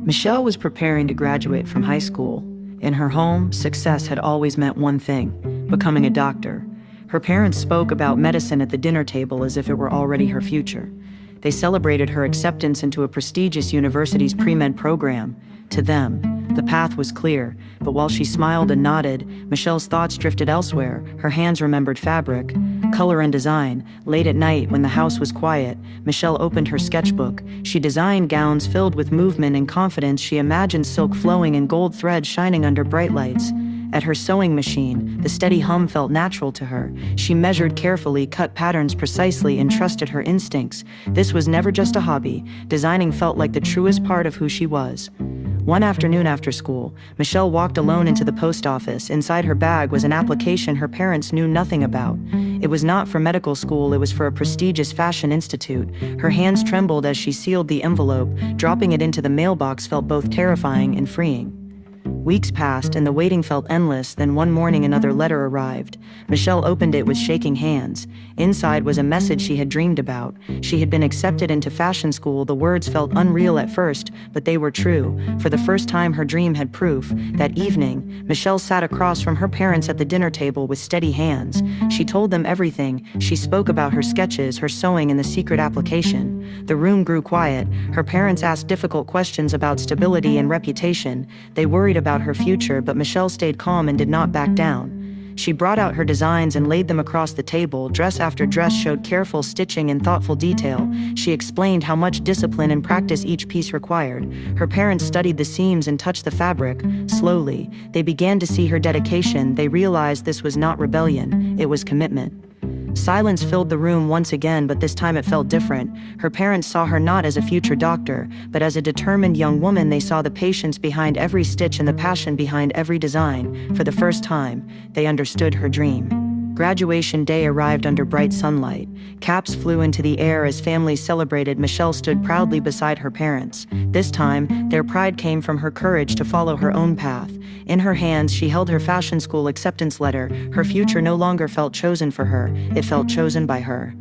Michelle was preparing to graduate from high school. In her home, success had always meant one thing: becoming a doctor. Her parents spoke about medicine at the dinner table as if it were already her future. They celebrated her acceptance into a prestigious university's pre-med program. To them, the path was clear, but while she smiled and nodded, Michelle's thoughts drifted elsewhere. Her hands remembered fabric, color and design. Late at night, when the house was quiet, Michelle opened her sketchbook. She designed gowns filled with movement and confidence. She imagined silk flowing and gold thread shining under bright lights. At her sewing machine, the steady hum felt natural to her. She measured carefully, cut patterns precisely, and trusted her instincts. This was never just a hobby. Designing felt like the truest part of who she was. One afternoon after school, Michelle walked alone into the post office. Inside her bag was an application her parents knew nothing about. It was not for medical school, it was for a prestigious fashion institute. Her hands trembled as she sealed the envelope. Dropping it into the mailbox felt both terrifying and freeing. Weeks passed and the waiting felt endless. Then one morning another letter arrived. Michelle opened it with shaking hands. Inside was a message she had dreamed about. She had been accepted into fashion school. The words felt unreal at first, but they were true. For the first time, her dream had proof. That evening, Michelle sat across from her parents at the dinner table with steady hands. She told them everything. She spoke about her sketches, her sewing, and the secret application. The room grew quiet. Her parents asked difficult questions about stability and reputation. They worried about her future, but Michelle stayed calm and did not back down. She brought out her designs and laid them across the table. Dress after dress showed careful stitching and thoughtful detail. She explained how much discipline and practice each piece required. Her parents studied the seams and touched the fabric. Slowly, they began to see her dedication. They realized this was not rebellion, it was commitment. Silence filled the room once again, but this time it felt different. Her parents saw her not as a future doctor, but as a determined young woman. They saw the patience behind every stitch and the passion behind every design. For the first time, they understood her dream. Graduation day arrived under bright sunlight. Caps flew into the air as families celebrated. Michelle stood proudly beside her parents. This time, their pride came from her courage to follow her own path. In her hands, she held her fashion school acceptance letter. Her future no longer felt chosen for her, it felt chosen by her.